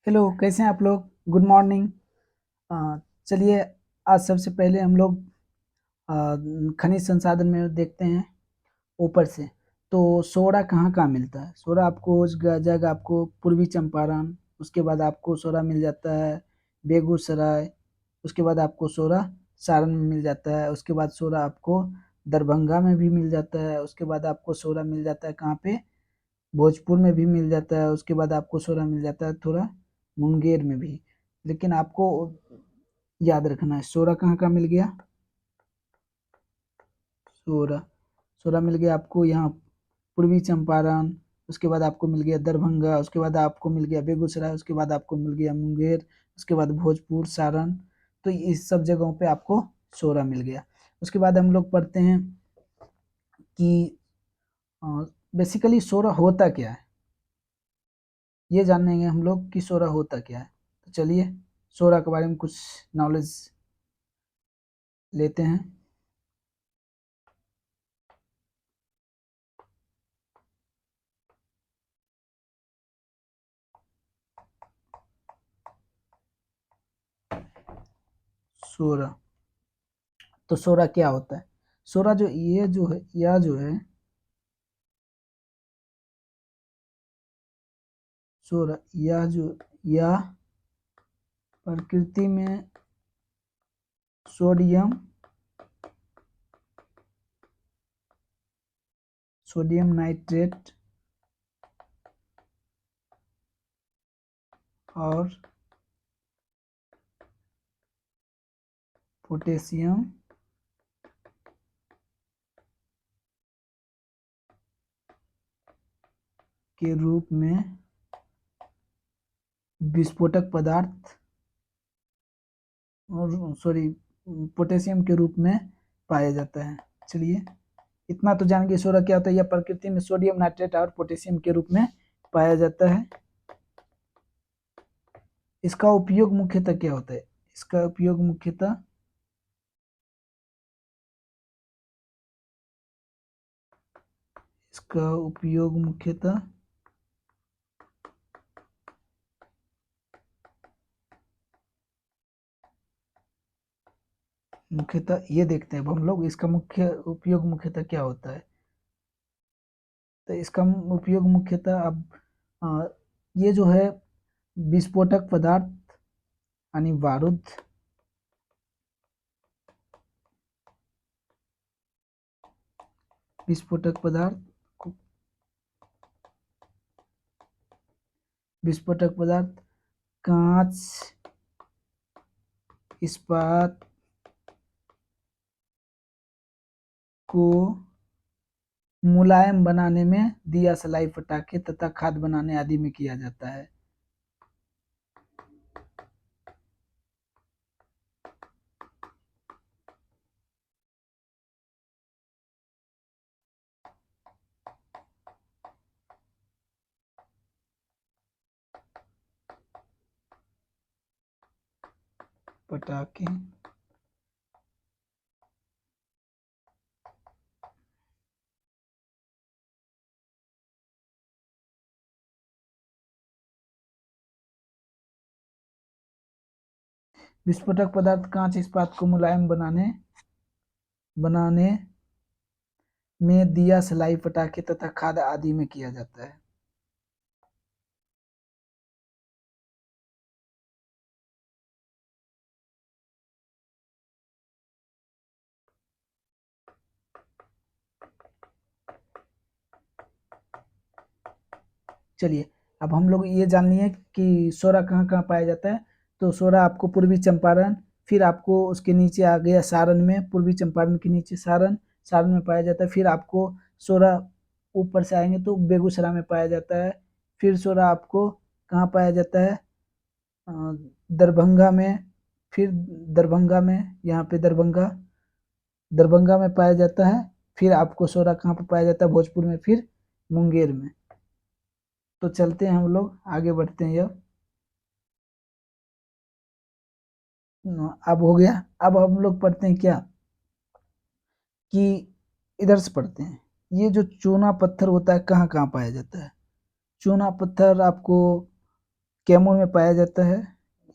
Hello, कैसे हैं आप लोग? Good morning. चलिए, आज सबसे पहले हम लोग खनिज संसाधन में देखते हैं ऊपर से। तो सोडा कहाँ-कहाँ मिलता है? सोडा आपको उस जगह आपको पूर्वी चंपारण, उसके बाद आपको सोडा मिल जाता है बेगूसराय, उसके बाद आपको सोडा सारण में मिल जाता है, उसके बाद सोडा आपको दरभंगा में भी मिल जाता है, उसके बाद आपको सोडा मिल जाता है कहाँ पे? भोजपुर में भी मिल जाता है, उसके बाद आपको सोडा मिल जाता है थोड़ा मुंगेर में भी। लेकिन आपको याद रखना है सोडा कहाँ-कहाँ मिल गया? सोडा सोडा मिल गया आपको यहाँ पूर्वी चंपारण, उसके बाद आपको मिल गया दरभंगा, उसके बाद आपको मिल गया बेगूसराय, उसके बाद आपको मिल गया मुंगेर, उसके बाद भोजपुर, सारण। तो इस सब जगहों पे आपको सोडा मिल गया। उसके बाद हम लोग पढ़ते हैं कि बेसिकली सोडा होता क्या है? ये जानेंगे हम लोग कि सोडा होता क्या है। तो चलिए सोडा के बारे में कुछ नॉलेज लेते हैं। सोडा, तो सोडा क्या होता है? सोडा जो ये जो है यह जो है सोडा यह प्रकृति में सोडियम सोडियम नाइट्रेट और पोटेशियम के रूप में विस्फोटक पदार्थ और पोटेशियम के रूप में पाया जाता है। चलिए, इतना तो जान गए सोडा क्या होता है। यह प्रकृति में सोडियम नाइट्रेट और पोटेशियम के रूप में पाया जाता है। इसका उपयोग मुख्यतः क्या होता है? इसका उपयोग मुख्यतः इसका उपयोग मुख्यतः ये देखते हैं अब हम लोग इसका मुख्य उपयोग मुख्यतः क्या होता है। तो इसका उपयोग मुख्यतः अब अ, ये जो है विस्फोटक पदार्थ यानी बारूद, विस्फोटक पदार्थ विस्फोटक पदार्थ कांच, इस्पात को मुलायम बनाने में दिया सलाई पटाखे तथा खाद बनाने आदि में किया जाता है। पटाखे विस्फोटक पदार्थ कांच इस्पात को मुलायम बनाने में दिया सलाई पटाखे तथा खाद आदि में किया जाता है। चलिए, अब हम लोग ये जान लिए कि सोरा कहाँ-कहाँ पाया जाता है। तो सोरा आपको पूर्वी चंपारण, फिर आपको उसके नीचे आ गया सारण में, पूर्वी चंपारण के नीचे सारण, सारण में पाया जाता है। फिर आपको सोरा ऊपर से आएँगे तो बेगूसराय में पाया जाता है। फिर सोरा आपको कहाँ पाया जाता है? अ, दरभंगा में, फिर दरभंगा में, यहाँ पे दरभंगा में पाया जाता है। फिर आपको सोरा कहाँ पे पाया जाता है? भोजपुर में, फिर मुंगेर में। तो चलते हैं हम लोग आगे बढ़ते हैं अब। अब हो गया। अब हम लोग पढ़ते हैं क्या कि इधर से पढ़ते हैं। ये जो चूना पत्थर होता है कहाँ कहाँ पाया जाता है? चूना पत्थर आपको कैमूर में पाया जाता है।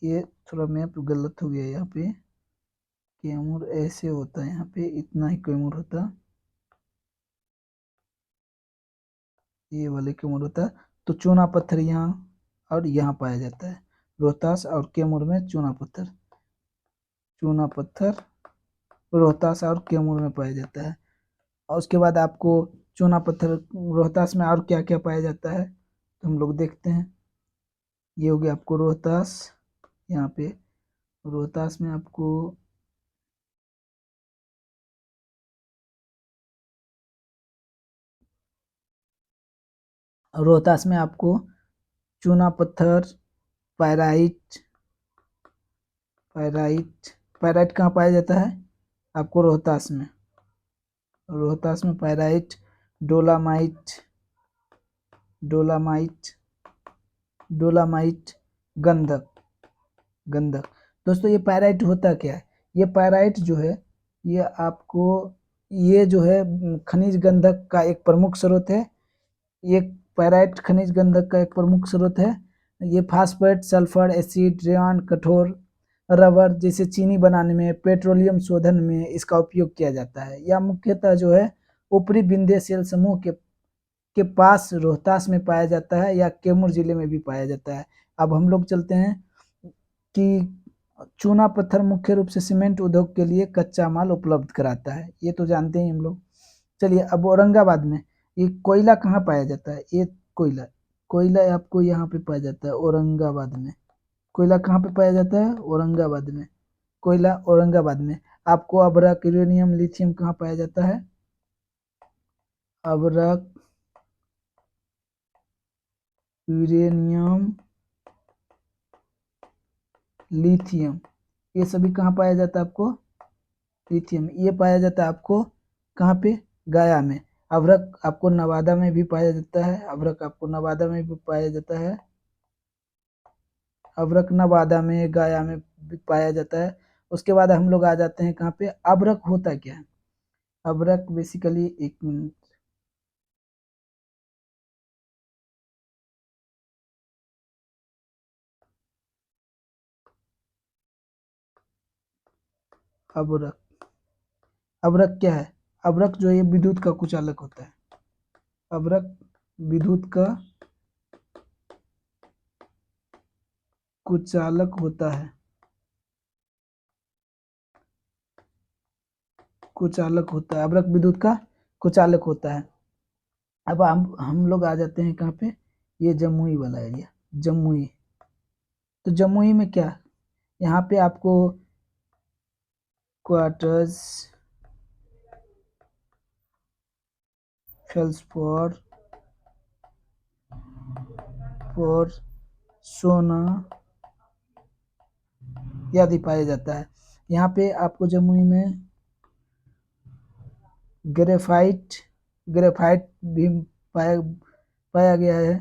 ये थोड़ा मैप गलत हो गया यहाँ पे, कैमूर ऐसे होता है, यहाँ पे इतना ही कैमूर होता, ये वाले कैमूर होता। तो चूना पत्थर यहाँ और यहाँ पाया जाता है। रोहतास और कैमूर में चूना पत्थर, चूना पत्थर रोहतास और कैमूर में पाया जाता है। और उसके बाद आपको चूना पत्थर रोहतास में और क्या क्या पाया जाता है तो हम लोग देखते हैं। ये हो गया आपको रोहतास, यहाँ पे रोहतास में आपको रोहतास में आपको चूना पत्थर, पायराइट, पायराइट पायराइट कहाँ पाया जाता है आपको रोहतास में, रोहतास में पायराइट, डोलामाइट, डोलामाइट, डोलामाइट, गंधक, गंधक। दोस्तों ये पायराइट होता क्या है, ये पायराइट जो है ये आपको, ये जो है खनिज गंधक का एक प्रमुख स्रोत है। ये पायराइट खनिज गंधक का एक प्रमुख स्रोत है। ये फास्फेट, सल्फर, एसिड, रेयन, कठोर, रबर जैसे चीनी बनाने में, पेट्रोलियम शोधन में इसका उपयोग किया जाता है। यह मुख्यतः जो है ऊपरी विंध्य सेल समूह के पास रोहतास में पाया जाता है या कैमूर जिले में भी पाया जाता है। अब हम लोग चलते हैं कि चूना पत्थर मुख्य रूप से सीमेंट उद्योग के लिए कच्चा माल उपलब्ध कराता है, ये तो जानते ही हम लोग। चलिए अब औरंगाबाद में ये कोयला कहाँ पाया जाता है, ये कोयला, कोयला आपको यहाँ पे पाया जाता है औरंगाबाद में। कोयला कहाँ पे पाया जाता है औरंगाबाद में, कोयला औरंगाबाद में। आपको अभ्रक, यूरेनियम, लिथियम कहाँ पाया जाता है, अभ्रक, यूरेनियम, लिथियम, ये सभी कहाँ पाया जाता है आपको, लिथियम ये पाया जाता है आपको कहाँ पे, गया में। अभ्रक आपको नवादा में भी पाया जाता है, अभ्रक आपको नवादा में भी पाया जाता है, अभ्रक नवादा में, गया में भी पाया जाता है। उसके बाद हम लोग आ जाते हैं कहाँ पे, अभ्रक होता क्या है, अभ्रक बेसिकली, एक मिनट, अभ्रक, अभ्रक क्या है, अभ्रक जो है विद्युत का कुचालक होता है, अभ्रक विद्युत का कुचालक होता है, कुचालक होता है, अभ्रक विद्युत का कुचालक होता है। अब हम लोग आ जाते हैं कहाँ पे, ये जमुई वाला एरिया, जमुई। तो जमुई में क्या, यहाँ पे आपको क्वार्टर्स, फेल्सफोर, फॉर सोना आदि पाया जाता है। यहाँ पे आपको जमुई में ग्रेफाइट, ग्रेफाइट भी पाया पाया गया है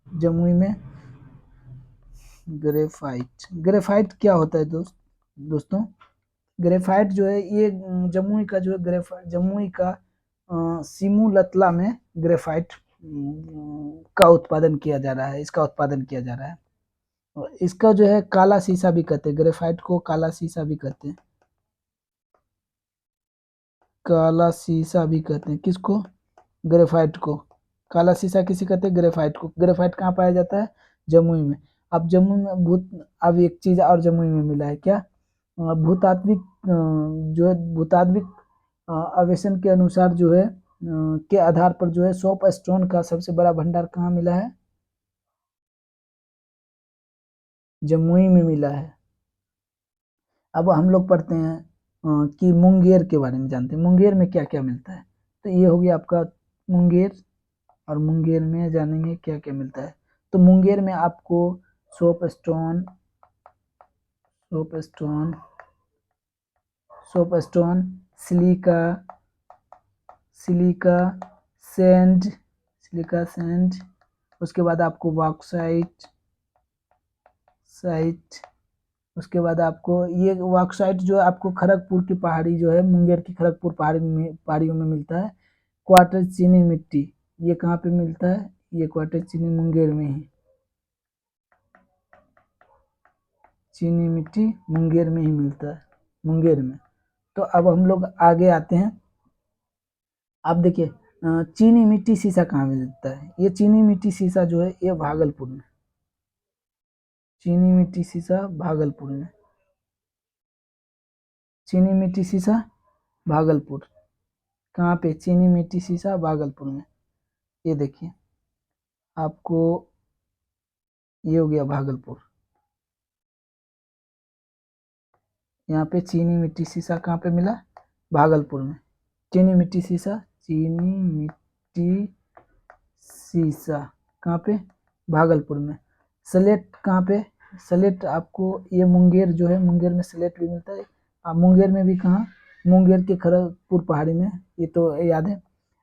जमुई में। ग्रेफाइट, ग्रेफाइट क्या होता है दोस्तों, ग्रेफाइट जो है ये जमुई का जो है ग्रेफाइट, जमुई का सिमू लतला में ग्रेफाइट का उत्पादन किया जा रहा है, इसका उत्पादन किया जा रहा है। और इसका जो है काला शीशा भी कहते हैं, ग्रेफाइट को काला शीशा भी कहते हैं, काला शीशा भी कहते हैं किसको, ग्रेफाइट को। काला शीशा किसे कहते हैं, ग्रेफाइट को। ग्रेफाइट कहाँ पाया जाता है, जमुई में। अब जमुई में अब एक चीज और जमुई में मिला है क्या, भूतात्विक जो है भूतात्विक अन्वेषण के अनुसार जो है के आधार पर जो है सोप स्टोन का सबसे बड़ा भंडार कहाँ मिला है, जमुई में मिला है। अब हम लोग पढ़ते हैं कि मुंगेर के बारे में जानते हैं, मुंगेर में क्या क्या मिलता है। तो ये हो गया आपका मुंगेर, और मुंगेर में जानेंगे क्या क्या मिलता है। तो मुंगेर में आपको soap stone, soap stone, soap stone, silica, silica sand, silica sand, उसके बाद आपको बॉक्साइट, साइट, उसके बाद आपको ये बॉक्साइट जो है आपको खड़गपुर की पहाड़ी जो है, मुंगेर की खड़गपुर पहाड़ियों में मिलता है। क्वार्टर चीनी मिट्टी, ये कहाँ पे मिलता है, ये क्वार्टर चीनी मुंगेर में ही, चीनी मिट्टी मुंगेर में ही मिलता है, मुंगेर में। तो अब हम लोग आगे आते हैं। आप देखिए चीनी मिट्टी शीशा कहाँ मिलता है? ये चीनी मिट्टी शीशा जो है ये भागलपुर में, चीनी मिट्टी शीशा भागलपुर में, चीनी मिट्टी शीशा भागलपुर। कहाँ पे? चीनी मिट्टी शीशा भागलपुर में। ये देखिए आपको, ये हो गया भागलपुर। यहाँ पे चीनी मिट्टी शीशा कहाँ पे मिला? भागलपुर में। चीनी मिट्टी शीशा, चीनी मिट्टी शीशा कहाँ पे? भागलपुर में। स्लेट कहाँ पे? स्लेट आपको ये मुंगेर जो है, मुंगेर में स्लेट भी मिलता है। मुंगेर में भी कहाँ? मुंगेर के खड़गपुर पहाड़ी में, ये तो याद है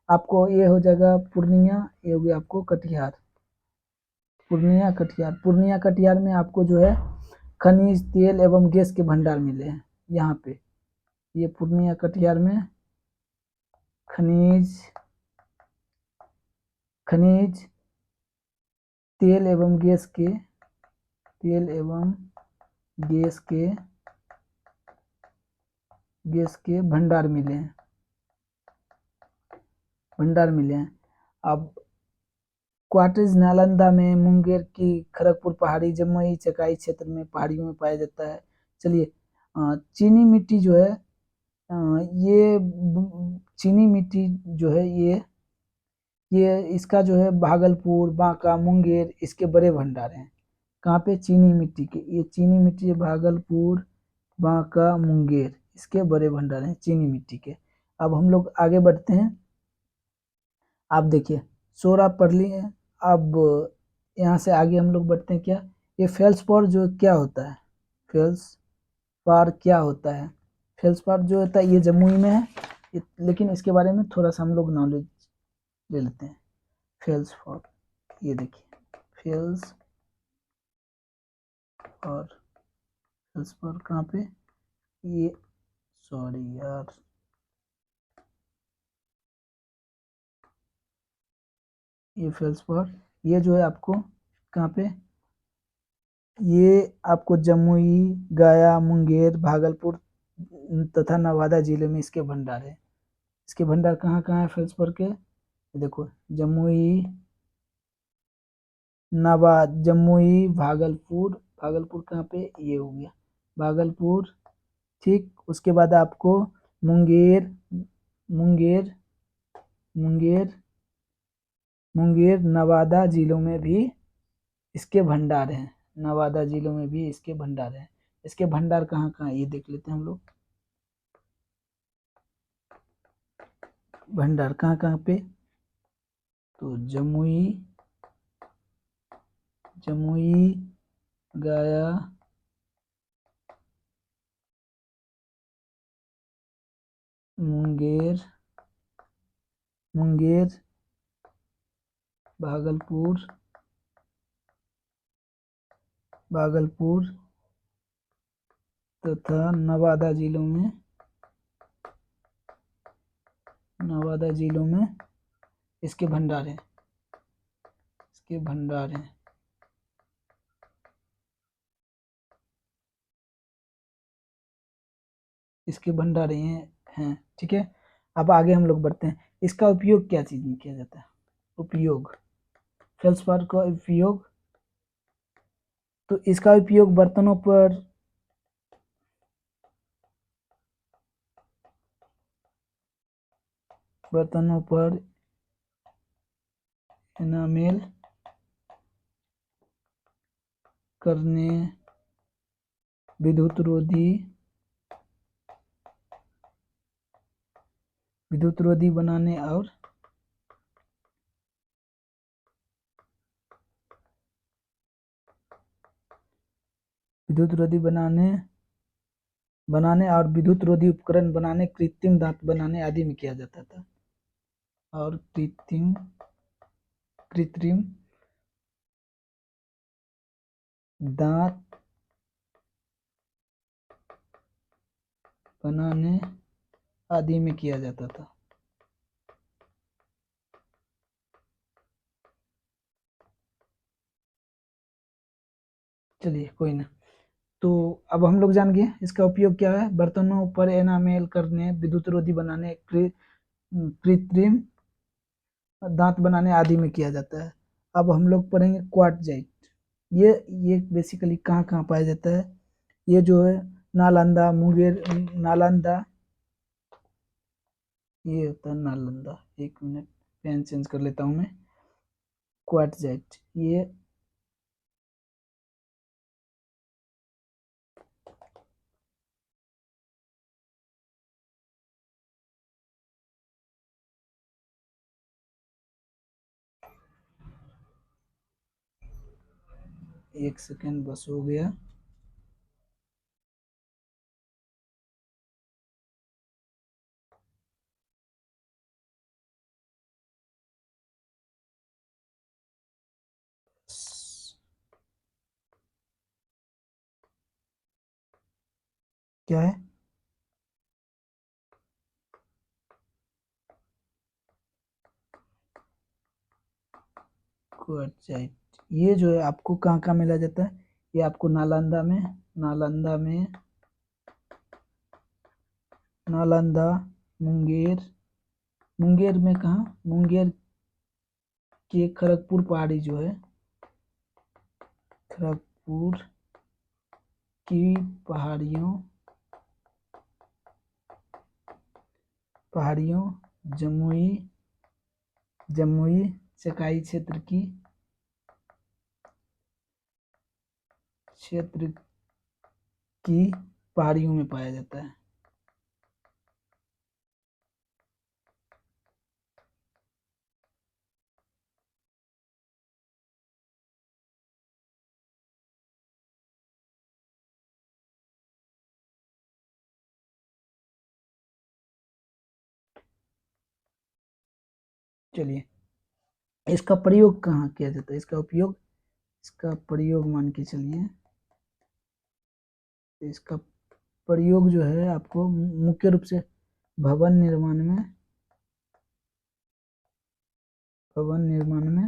आपको। ये हो जाएगा पूर्णिया, ये हो गया आपको कटिहार, पूर्णिया कटिहार। पूर्णिया कटिहार में आपको जो है खनिज तेल एवं गैस के भंडार मिले हैं यहाँ पे। ये पूर्णिया कटिहार में खनिज खनिज तेल एवं गैस के, तेल एवं गैस के भंडार मिले हैं, भंडार मिले हैं। अब क्वार्टज नालंदा में, मुंगेर की खड़गपुर पहाड़ी, जमुई चकाई क्षेत्र में पहाड़ियों में पाया जाता है। चलिए चीनी मिट्टी जो है ये चीनी मिट्टी जो है ये इसका जो है भागलपुर, बांका, मुंगेर इसके बड़े भंडार हैं। कहाँ पे? चीनी मिट्टी के। ये चीनी मिट्टी भागलपुर, बांका, मुंगेर इसके बड़े भंडार हैं चीनी मिट्टी के। अब हम लोग आगे बढ़ते हैं। आप देखिए सोरा पढ़ लिए। अब यहाँ से आगे हम लोग बढ़ते हैं। क्या ये फेल्सपार जो क्या होता है? फेल्सपार क्या होता है? फेल्सपार जो होता है ये जमुई में है, लेकिन इसके बारे में थोड़ा सा हम लोग नॉलेज ले लेते हैं। फेल्सपार, ये देखिए फेल्स और फेल्सपार कहाँ पे? ये सॉरी यार, ये फेल्सपार ये जो है आपको कहाँ पे? ये आपको जमुई, गया, मुंगेर, भागलपुर तथा नवादा जिले में इसके भंडार है। इसके भंडार कहाँ कहाँ है फेल्सपार के? देखो जमुई, जमुई, भागलपुर। भागलपुर कहाँ पे? ये हो गया भागलपुर। ठीक, उसके बाद आपको मुंगेर, मुंगेर मुंगेर मुंगेर नवादा जिलों में भी इसके भंडार हैं। नवादा जिलों में भी इसके भंडार हैं। इसके भंडार कहाँ कहाँ ये देख लेते हैं हम लोग। भंडार कहाँ कहाँ पे? तो जमुई, जमुई, गया, मुंगेर, मुंगेर, भागलपुर, भागलपुर तथा नवादा जिलों में, नवादा जिलों में इसके भंडार हैं, इसके भंडार हैं। इसके भंडार ये हैं। ठीक है, अब आगे हम लोग बढ़ते हैं। इसका उपयोग क्या चीज में किया जाता है? उपयोग, फेल्सपार का उपयोग, तो इसका उपयोग बर्तनों पर, बर्तनों पर एनामेल करने, विद्युत रोधी, विद्युत रोधी बनाने और विद्युत रोधी बनाने, बनाने और विद्युत रोधी उपकरण बनाने, कृत्रिम दांत बनाने आदि में किया जाता था। और कृत्रिम, कृत्रिम दांत बनाने आदि में किया जाता था। चलिए कोई ना। तो अब हम लोग जान गए इसका उपयोग क्या है। बर्तनों पर एनामेल करने, विद्युत रोधी बनाने, कृत्रिम दांत बनाने आदि में किया जाता है। अब हम लोग पढ़ेंगे क्वार्टजाइट। ये बेसिकली कहाँ कहाँ पाया जाता है। ये जो है नालंदा, मुंगेर, नालंदा, ये होता है नालंदा। एक मिनट, पेन चेंज कर लेता हूँ मैं। क्वार्टजाइट ये एक सेकेंड बस हो गया। क्या है क्वार्टजाइट। ये जो है आपको कहाँ कहाँ मिला जाता है। ये आपको नालंदा में, नालंदा में, नालंदा, मुंगेर, मुंगेर में कहाँ, मुंगेर के खड़गपुर पहाड़ी जो है, खड़गपुर की पहाड़ियों, पहाड़ियों, जमुई, जमुई चकाई क्षेत्र की, क्षेत्र की पहाड़ियों में पाया जाता है। चलिए, इसका प्रयोग कहाँ किया जाता है, इसका उपयोग, इसका प्रयोग मान के चलिए। इसका प्रयोग जो है आपको मुख्य रूप से भवन निर्माण में, भवन निर्माण में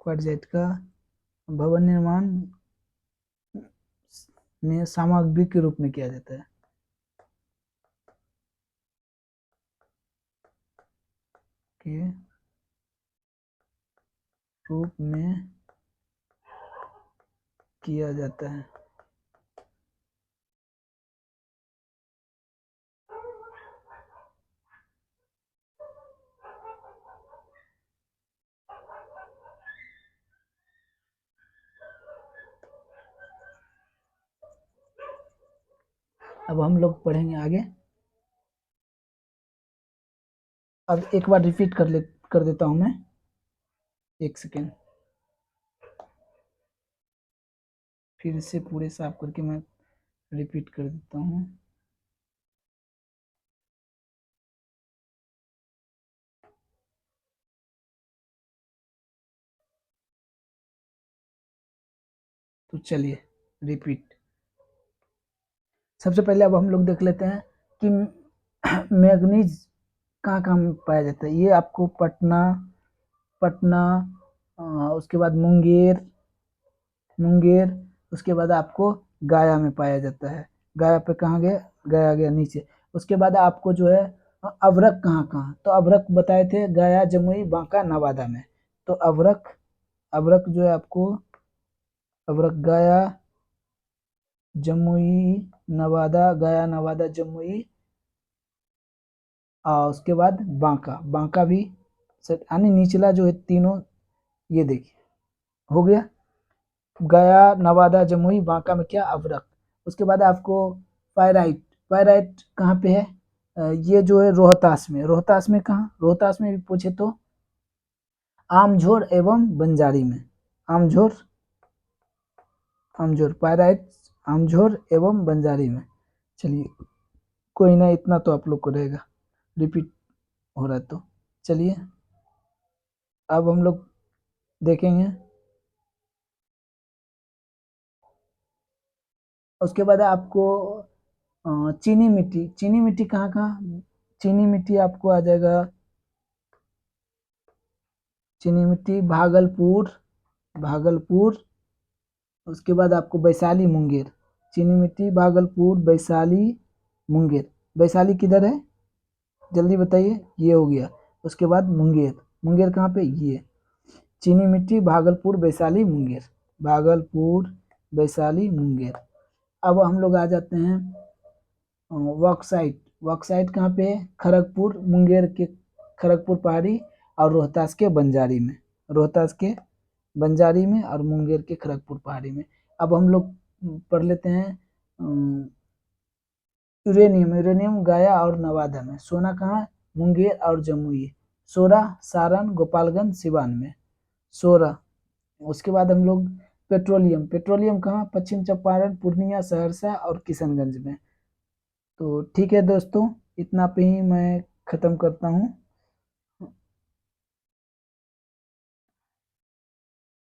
क्वार्टजाइट का भवन निर्माण में सामग्री के रूप में किया जाता है। के रूप में किया जाता है। अब हम लोग पढ़ेंगे आगे। अब एक बार रिपीट कर देता हूं मैं, एक सेकेंड, फिर से पूरे साफ करके मैं रिपीट कर देता हूं। तो चलिए रिपीट। सबसे पहले अब हम लोग देख लेते हैं कि मैग्नीज कहाँ कहाँ पाया जाता है। ये आपको पटना, पटना, उसके बाद मुंगेर, मुंगेर, उसके बाद आपको गया में पाया जाता है। गया पे कहाँ गया, गया गया नीचे। उसके बाद आपको जो है अभ्रक कहाँ कहाँ, तो अभ्रक बताए थे गया, जमुई, बांका, नवादा में। तो अभ्रक, अभ्रक जो है आपको, अभ्रक गया, जमुई, नवादा, गया, नवादा, जमुई, उसके बाद बांका, बांका भी सर, यानी निचला जो है तीनों, ये देखिए हो गया। गया, नवादा, जमुई, बांका में क्या, अभ्रक। उसके बाद आपको पायराइट, पायराइट कहाँ पे है, ये जो है रोहतास में, रोहतास में कहाँ, रोहतास में भी पूछे तो आमझोर एवं बंजारी में, आमझोर, आमझोर पायराइट, आमझोर एवं बंजारी में। चलिए कोई ना, इतना तो आप लोग को रहेगा, रिपीट हो रहा है तो। चलिए अब हम लोग देखेंगे। उसके बाद आपको चीनी मिट्टी, चीनी मिट्टी कहाँ कहाँ, चीनी मिट्टी आपको आ जाएगा, चीनी मिट्टी भागलपुर, भागलपुर, उसके बाद आपको वैशाली मुंगेर, चीनी मिट्टी भागलपुर वैशाली मुंगेर। वैशाली किधर है जल्दी बताइए, ये हो गया। उसके बाद मुंगेर, मुंगेर कहाँ पे, ये। चीनी मिट्टी भागलपुर वैशाली मुंगेर, भागलपुर वैशाली मुंगेर। अब हम लोग आ जाते हैं बॉक्साइट। बॉक्साइट कहाँ पे है, खड़गपुर मुंगेर के खड़गपुर पहाड़ी और रोहतास के बंजारी में, रोहतास के बंजारी में और मुंगेर के खड़गपुर पहाड़ी में। अब हम लोग पढ़ लेते हैं यूरेनियम। यूरेनियम गया और नवादा में। सोना कहाँ, मुंगेर और जमुई। सोरा सारण गोपालगंज सिवान में, सोरा। उसके बाद हम लोग पेट्रोलियम, पेट्रोलियम कहाँ, पश्चिम चंपारण पूर्णिया सहरसा और किशनगंज में। तो ठीक है दोस्तों, इतना पे ही मैं ख़त्म करता हूँ।